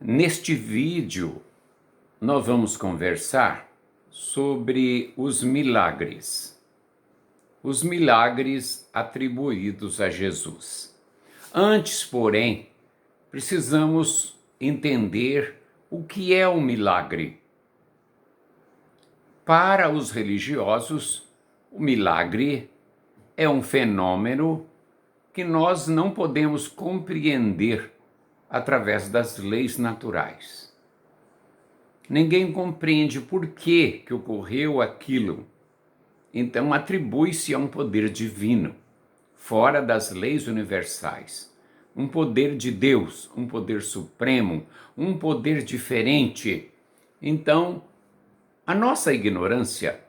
Neste vídeo, nós vamos conversar sobre os milagres. Os milagres atribuídos a Jesus. Antes, porém, precisamos entender o que é um milagre. Para os religiosos, o milagre é um fenômeno que nós não podemos compreender através das leis naturais. Ninguém compreende por que ocorreu aquilo. Então atribui-se a um poder divino, fora das leis universais. Um poder de Deus, um poder supremo, um poder diferente. Então, a nossa ignorância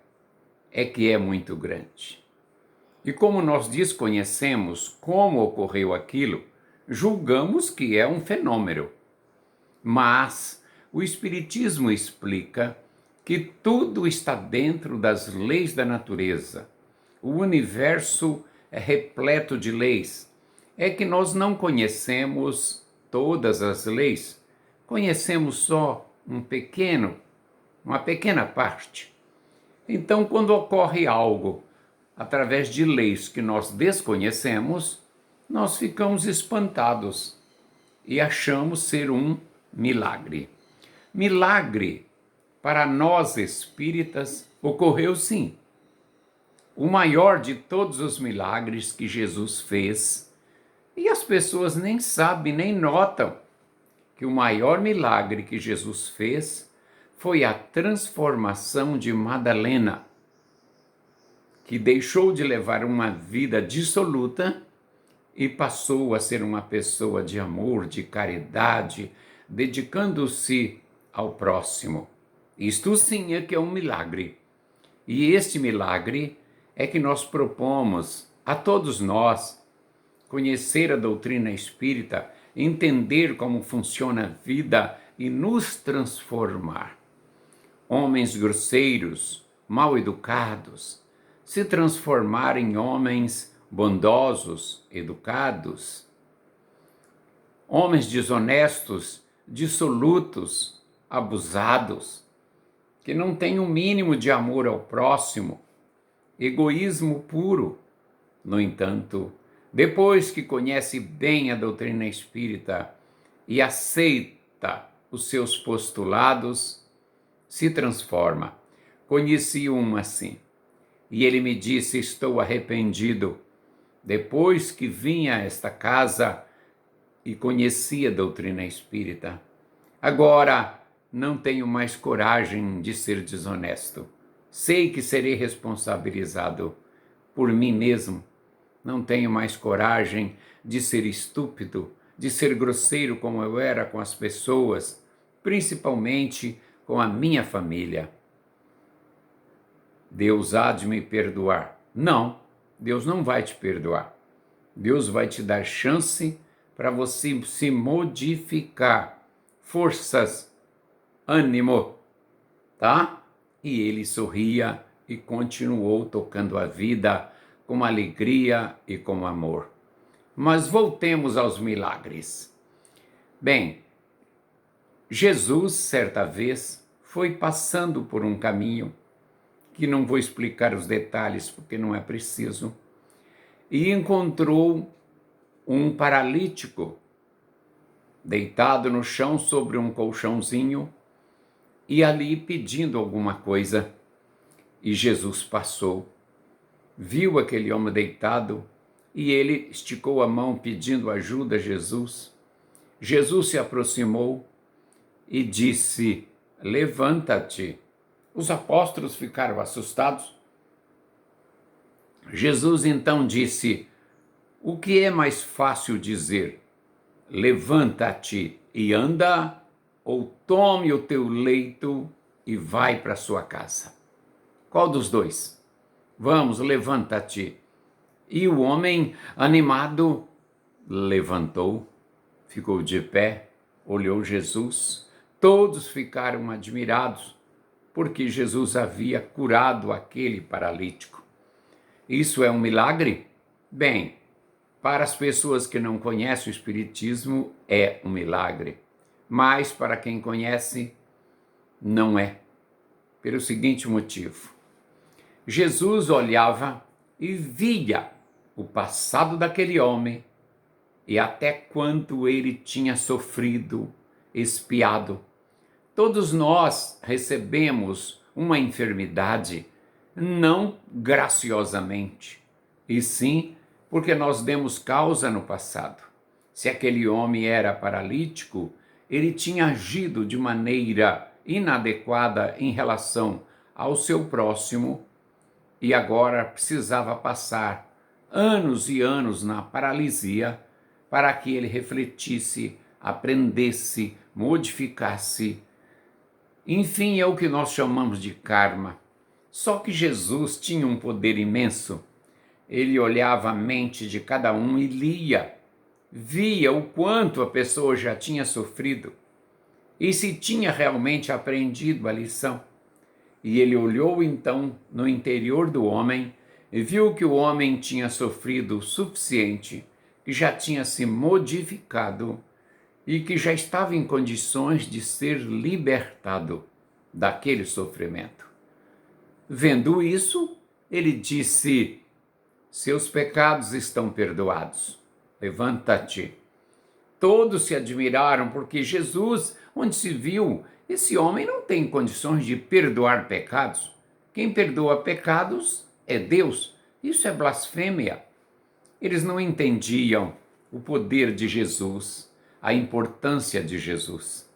é que é muito grande. E como nós desconhecemos como ocorreu aquilo, julgamos que é um fenômeno. Mas o Espiritismo explica que tudo está dentro das leis da natureza. O universo é repleto de leis. É que nós não conhecemos todas as leis, conhecemos só uma pequena parte. Então, quando ocorre algo através de leis que nós desconhecemos, nós ficamos espantados e achamos ser um milagre. Milagre, para nós espíritas, ocorreu sim. O maior de todos os milagres que Jesus fez, e as pessoas nem sabem, nem notam, que o maior milagre que Jesus fez foi a transformação de Madalena, que deixou de levar uma vida dissoluta e passou a ser uma pessoa de amor, de caridade, dedicando-se ao próximo. Isto sim é que é um milagre. E este milagre é que nós propomos a todos nós conhecer a doutrina espírita, entender como funciona a vida e nos transformar. Homens grosseiros, mal educados, se transformar em homens bondosos, educados. Homens desonestos, dissolutos, abusados, que não têm o mínimo de amor ao próximo, egoísmo puro. No entanto, depois que conhece bem a doutrina espírita e aceita os seus postulados, se transforma. Conheci um assim, e ele me disse: estou arrependido. Depois que vim a esta casa e conheci a doutrina espírita, agora não tenho mais coragem de ser desonesto. Sei que serei responsabilizado por mim mesmo. Não tenho mais coragem de ser estúpido, de ser grosseiro como eu era com as pessoas, principalmente com a minha família. Deus há de me perdoar. Não, Deus não vai te perdoar. Deus vai te dar chance para você se modificar. Forças, ânimo, tá? E ele sorria e continuou tocando a vida com alegria e com amor. Mas voltemos aos milagres. Bem, Jesus, certa vez, foi passando por um caminho, que não vou explicar os detalhes porque não é preciso, e encontrou um paralítico deitado no chão sobre um colchãozinho e ali pedindo alguma coisa. E Jesus passou, viu aquele homem deitado e ele esticou a mão pedindo ajuda a Jesus. Jesus se aproximou e disse: levanta-te. Os apóstolos ficaram assustados. Jesus então disse: o que é mais fácil dizer? Levanta-te e anda, ou tome o teu leito e vai para sua casa? Qual dos dois? Vamos, levanta-te. E o homem, animado, levantou, ficou de pé, olhou Jesus. Todos ficaram admirados, porque Jesus havia curado aquele paralítico. Isso é um milagre? Bem, para as pessoas que não conhecem o Espiritismo, é um milagre. mas para quem conhece, não é. Pelo seguinte motivo: Jesus olhava e via o passado daquele homem e até quanto ele tinha sofrido, expiado. Todos nós recebemos uma enfermidade não graciosamente, e sim porque nós demos causa no passado. Se aquele homem era paralítico, ele tinha agido de maneira inadequada em relação ao seu próximo e agora precisava passar anos e anos na paralisia para que ele refletisse, aprendesse, modificasse. Enfim, é o que nós chamamos de karma. Só que Jesus tinha um poder imenso. Ele olhava a mente de cada um e lia, via o quanto a pessoa já tinha sofrido e se tinha realmente aprendido a lição. E ele olhou então no interior do homem e viu que o homem tinha sofrido o suficiente, que já tinha se modificado e que já estava em condições de ser libertado daquele sofrimento. Vendo isso, ele disse: seus pecados estão perdoados. Levanta-te. Todos se admiraram porque Jesus, onde se viu, esse homem não tem condições de perdoar pecados. Quem perdoa pecados é Deus. Isso é blasfêmia. Eles não entendiam o poder de Jesus, a importância de Jesus.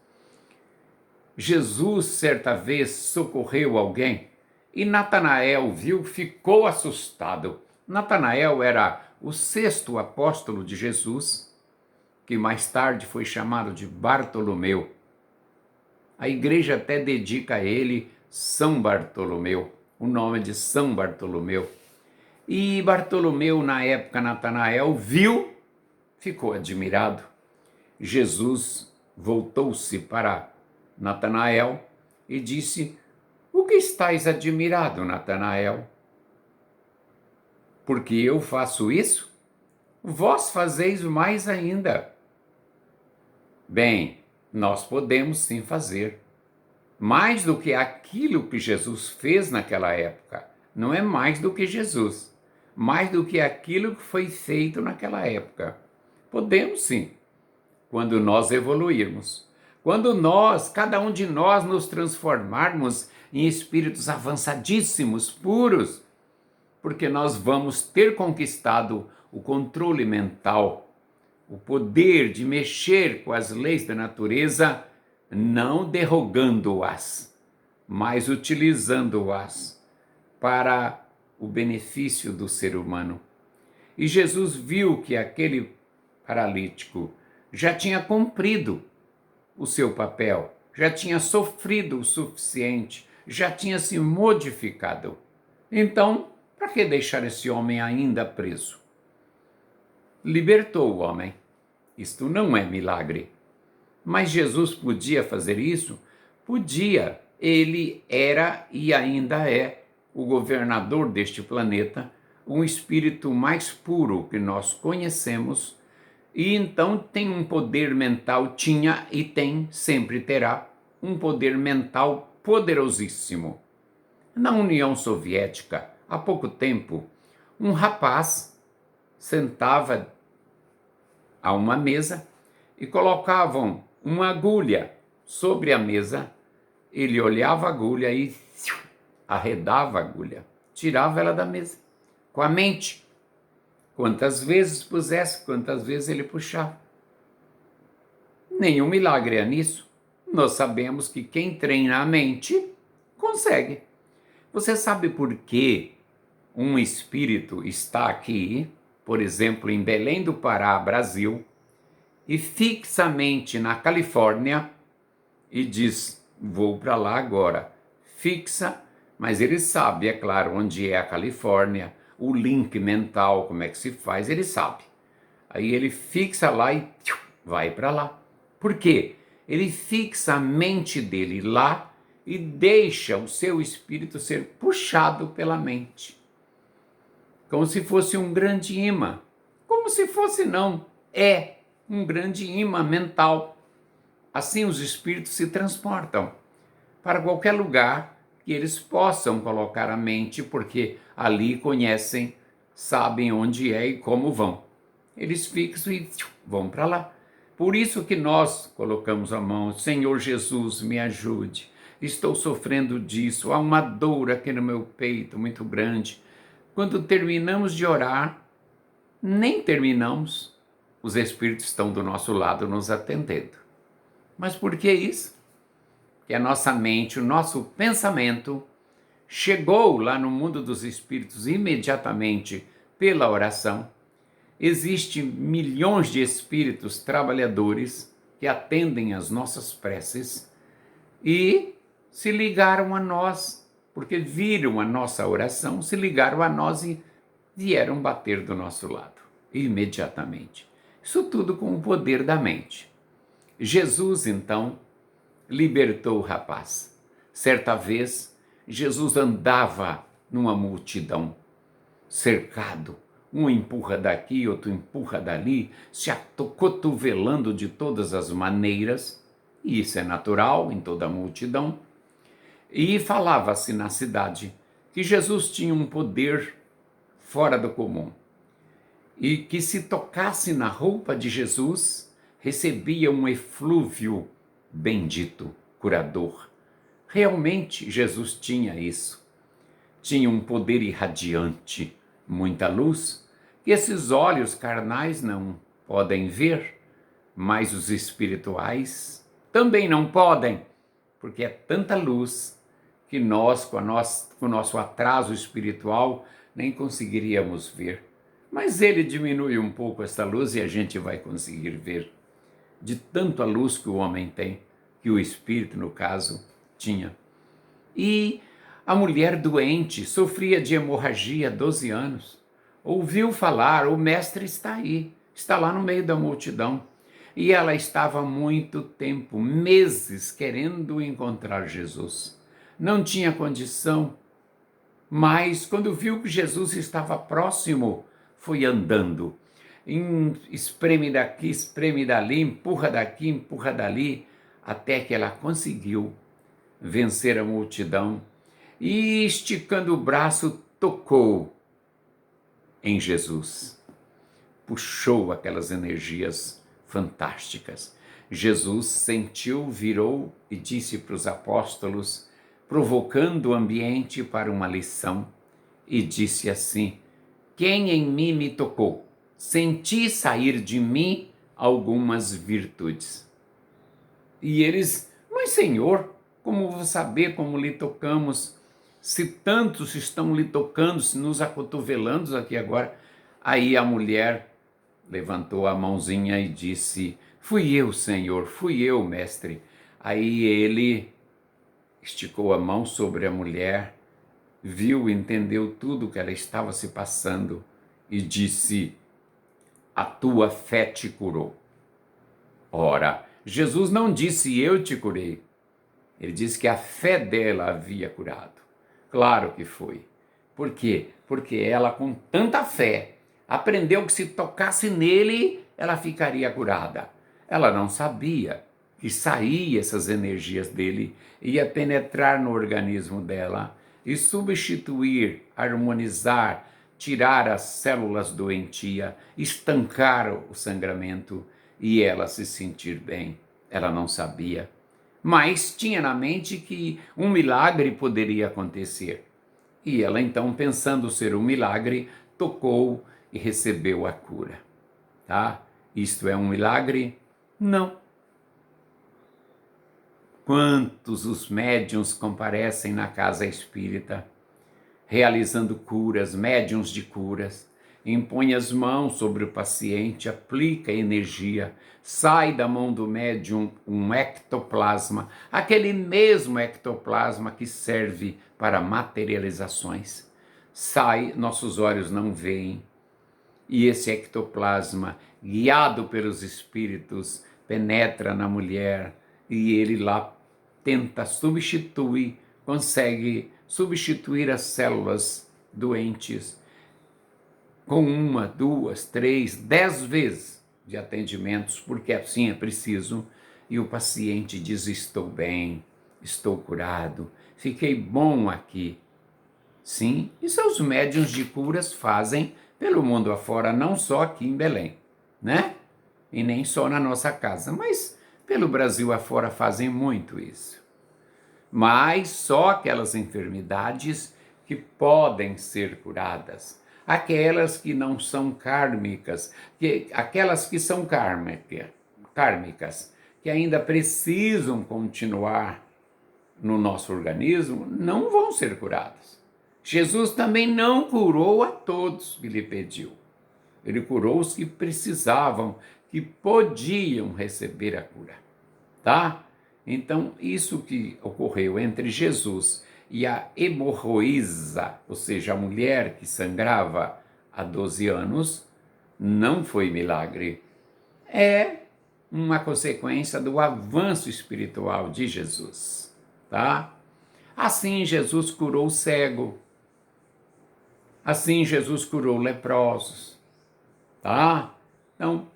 Jesus, certa vez, socorreu alguém e Natanael viu, ficou assustado. Natanael era o 6º apóstolo de Jesus, que mais tarde foi chamado de Bartolomeu. A igreja até dedica a ele São Bartolomeu, o nome de São Bartolomeu. E Bartolomeu, na época, Natanael viu, ficou admirado. Jesus voltou-se para Natanael e disse: o que estás admirado, Natanael? Porque eu faço isso? Vós fazeis mais ainda. Bem, nós podemos sim fazer mais do que aquilo que Jesus fez naquela época. Não é mais do que Jesus, mais do que aquilo que foi feito naquela época. Podemos sim, quando nós evoluirmos. Quando nós, cada um de nós, nos transformarmos em espíritos avançadíssimos, puros, porque nós vamos ter conquistado o controle mental, o poder de mexer com as leis da natureza, não derrogando-as, mas utilizando-as para o benefício do ser humano. E Jesus viu que aquele paralítico já tinha cumprido o seu papel, já tinha sofrido o suficiente, já tinha se modificado. Então, para que deixar esse homem ainda preso? Libertou o homem. Isto não é milagre. Mas Jesus podia fazer isso? Podia. Ele era e ainda é o governador deste planeta, um espírito mais puro que nós conhecemos, e então tem um poder mental, tinha e tem, sempre terá, um poder mental poderosíssimo. Na União Soviética, há pouco tempo, um rapaz sentava a uma mesa e colocavam uma agulha sobre a mesa. Ele olhava a agulha e arredava a agulha, tirava ela da mesa, com a mente. Quantas vezes pusesse, quantas vezes ele puxava. Nenhum milagre é nisso. Nós sabemos que quem treina a mente consegue. Você sabe por que um espírito está aqui, por exemplo, em Belém do Pará, Brasil, e fixamente na Califórnia e diz: vou para lá agora. Fixa, mas ele sabe, é claro, onde é a Califórnia, o link mental, como é que se faz, ele sabe. Aí ele fixa lá e vai para lá. Por quê? Ele fixa a mente dele lá e deixa o seu espírito ser puxado pela mente. Como se fosse um grande imã. Como se fosse não, é um grande imã mental. Assim os espíritos se transportam para qualquer lugar que eles possam colocar a mente, porque ali conhecem, sabem onde é e como vão. Eles fixam e vão para lá. Por isso que nós colocamos a mão: Senhor Jesus, me ajude. Estou sofrendo disso, há uma dor aqui no meu peito muito grande. Quando terminamos de orar, nem terminamos, os espíritos estão do nosso lado nos atendendo. Mas por que isso? Que a nossa mente, o nosso pensamento chegou lá no mundo dos espíritos imediatamente pela oração. Existem milhões de espíritos trabalhadores que atendem às nossas preces e se ligaram a nós, porque viram a nossa oração, se ligaram a nós e vieram bater do nosso lado, imediatamente. Isso tudo com o poder da mente. Jesus, então, libertou o rapaz. Certa vez, Jesus andava numa multidão, cercado. Um empurra daqui, outro empurra dali, se acotovelando de todas as maneiras, e isso é natural em toda a multidão. E falava-se na cidade que Jesus tinha um poder fora do comum, e que se tocasse na roupa de Jesus, recebia um eflúvio bendito, curador. Realmente Jesus tinha isso. Tinha um poder irradiante, muita luz, que esses olhos carnais não podem ver, mas os espirituais também não podem, porque é tanta luz que nós, com o nosso atraso espiritual, nem conseguiríamos ver. Mas ele diminui um pouco essa luz e a gente vai conseguir ver. De tanta luz que o homem tem, que o espírito, no caso, tinha. E a mulher doente sofria de hemorragia há 12 anos. Ouviu falar: o mestre está aí, está lá no meio da multidão. E ela estava há muito tempo, meses, querendo encontrar Jesus. Não tinha condição, mas quando viu que Jesus estava próximo, foi andando. Espreme daqui, espreme dali, empurra daqui, empurra dali, até que ela conseguiu vencer a multidão e, esticando o braço, tocou em Jesus. Puxou aquelas energias fantásticas. Jesus sentiu, virou e disse para os apóstolos, provocando o ambiente para uma lição, e disse assim: quem em mim me tocou? Senti sair de mim algumas virtudes. E eles: mas Senhor, como vou saber como lhe tocamos? Se tantos estão lhe tocando, se nos acotovelando aqui agora. Aí a mulher levantou a mãozinha e disse: fui eu, Senhor, fui eu, mestre. Aí ele esticou a mão sobre a mulher, viu, entendeu tudo que ela estava se passando e disse: a tua fé te curou. Ora, Jesus não disse eu te curei. Ele disse que a fé dela havia curado. Claro que foi. Por quê? Porque ela, com tanta fé, aprendeu que se tocasse nele, ela ficaria curada. Ela não sabia que saía essas energias dele, ia penetrar no organismo dela e substituir, harmonizar, tirar as células doentias, estancar o sangramento e ela se sentir bem. Ela não sabia, mas tinha na mente que um milagre poderia acontecer. E ela então, pensando ser um milagre, tocou e recebeu a cura. Tá? Isto é um milagre? Não. Quantos os médiuns comparecem na casa espírita, realizando curas, médiuns de curas, impõe as mãos sobre o paciente, aplica energia, sai da mão do médium um ectoplasma, aquele mesmo ectoplasma que serve para materializações. Sai, nossos olhos não veem, e esse ectoplasma, guiado pelos espíritos, penetra na mulher e ele lá tenta substituir, consegue substituir as células doentes com 1, 2, 3, 10 vezes de atendimentos, porque assim é preciso, e o paciente diz: estou bem, estou curado, fiquei bom aqui. Sim, isso os médiuns de curas fazem pelo mundo afora, não só aqui em Belém, né? E nem só na nossa casa, mas pelo Brasil afora fazem muito isso. Mas só aquelas enfermidades que podem ser curadas, aquelas que não são kármicas, aquelas que são kármicas, que ainda precisam continuar no nosso organismo, não vão ser curadas. Jesus também não curou a todos que lhe pediu. Ele curou os que precisavam, que podiam receber a cura, tá? Então, isso que ocorreu entre Jesus e a hemorroísa, ou seja, a mulher que sangrava há 12 anos, não foi milagre. É uma consequência do avanço espiritual de Jesus, tá? Assim, Jesus curou o cego. Assim, Jesus curou leprosos, tá? Então,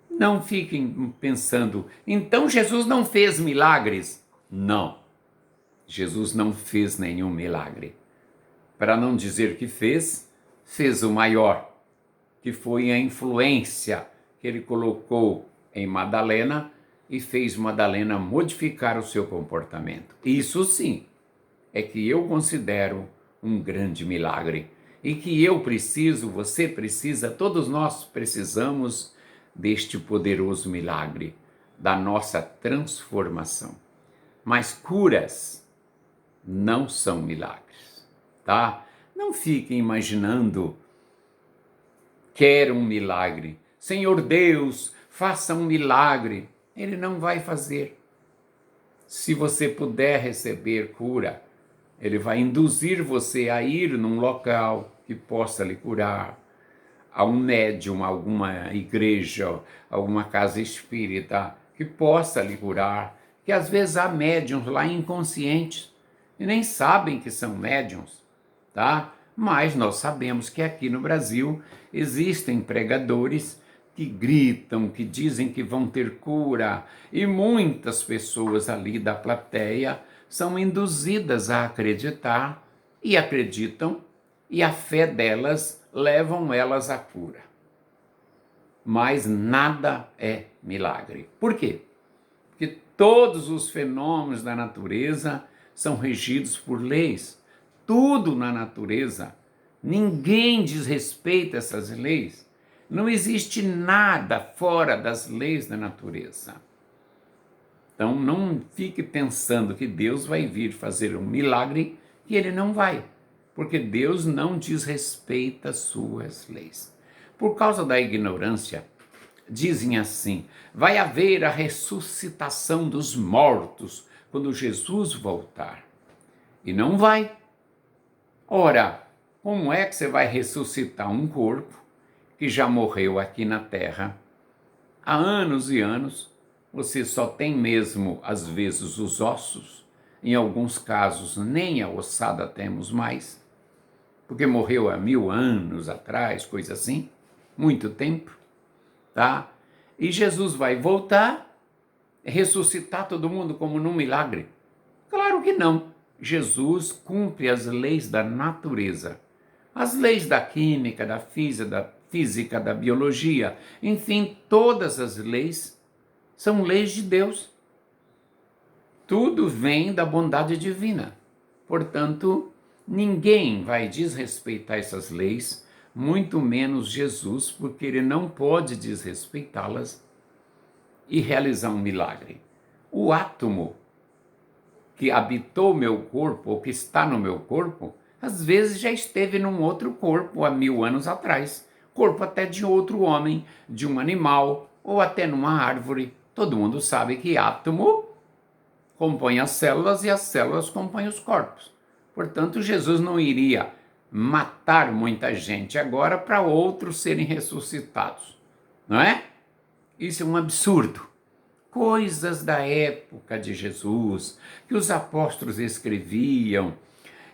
não fiquem pensando, então Jesus não fez milagres? Não, Jesus não fez nenhum milagre. Para não dizer que fez, fez o maior, que foi a influência que ele colocou em Madalena e fez Madalena modificar o seu comportamento. Isso sim, é que eu considero um grande milagre e que eu preciso, você precisa, todos nós precisamos deste poderoso milagre, da nossa transformação. Mas curas não são milagres, tá? Não fiquem imaginando, quero um milagre. Senhor Deus, faça um milagre. Ele não vai fazer. Se você puder receber cura, ele vai induzir você a ir num local que possa lhe curar, a um médium, alguma igreja, alguma casa espírita que possa lhe curar, que às vezes há médiums lá inconscientes e nem sabem que são médiums, tá? Mas nós sabemos que aqui no Brasil existem pregadores que gritam, que dizem que vão ter cura, e muitas pessoas ali da plateia são induzidas a acreditar e acreditam, e a fé delas levam elas à cura. Mas nada é milagre. Por quê? Porque todos os fenômenos da natureza são regidos por leis. Tudo na natureza, ninguém desrespeita essas leis. Não existe nada fora das leis da natureza. Então não fique pensando que Deus vai vir fazer um milagre, que ele não vai, porque Deus não desrespeita suas leis. Por causa da ignorância, dizem assim: vai haver a ressuscitação dos mortos quando Jesus voltar. E não vai. Ora, como é que você vai ressuscitar um corpo que já morreu aqui na Terra há anos e anos? Você só tem mesmo, às vezes, os ossos, em alguns casos nem a ossada temos mais, porque morreu há 1000 anos atrás, coisa assim, muito tempo, tá? E Jesus vai voltar, ressuscitar todo mundo como num milagre? Claro que não. Jesus cumpre as leis da natureza, as leis da química, da física, da biologia, enfim, todas as leis são leis de Deus. Tudo vem da bondade divina. Portanto, ninguém vai desrespeitar essas leis, muito menos Jesus, porque ele não pode desrespeitá-las e realizar um milagre. O átomo que habitou meu corpo, ou que está no meu corpo, às vezes já esteve num outro corpo há 1000 anos atrás, corpo até de outro homem, de um animal, ou até numa árvore. Todo mundo sabe que átomo compõe as células e as células compõem os corpos. Portanto, Jesus não iria matar muita gente agora para outros serem ressuscitados, não é? Isso é um absurdo. Coisas da época de Jesus, que os apóstolos escreviam,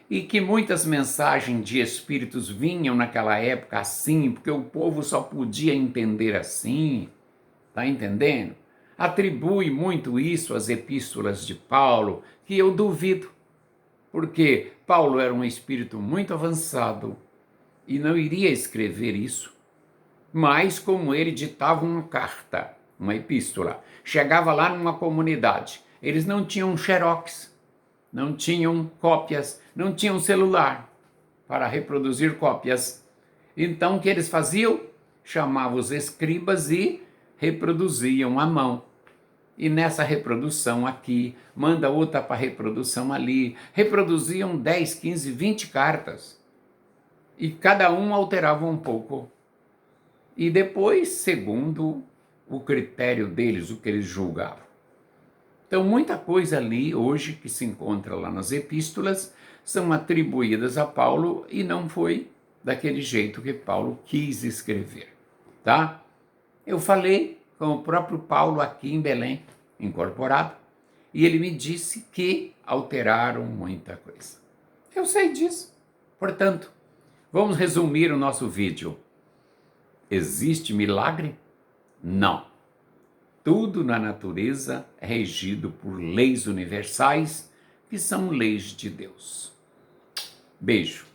e que muitas mensagens de espíritos vinham naquela época assim, porque o povo só podia entender assim, tá entendendo? atribui muito isso às epístolas de Paulo, que eu duvido, porque Paulo era um espírito muito avançado e não iria escrever isso. Mas como ele ditava uma carta, uma epístola, chegava lá numa comunidade, eles não tinham xerox, não tinham cópias, não tinham celular para reproduzir cópias. Então o que eles faziam? Chamavam os escribas e reproduziam à mão. E nessa reprodução aqui, manda outra para reprodução ali, reproduziam 10, 15, 20 cartas. E cada um alterava um pouco. E depois, segundo o critério deles, o que eles julgavam. Então, muita coisa ali, hoje, que se encontra lá nas epístolas, são atribuídas a Paulo e não foi daquele jeito que Paulo quis escrever, tá? Eu falei com o próprio Paulo aqui em Belém, incorporado, e ele me disse que alteraram muita coisa. Eu sei disso. Portanto, vamos resumir o nosso vídeo. Existe milagre? Não. Tudo na natureza é regido por leis universais, que são leis de Deus. Beijo.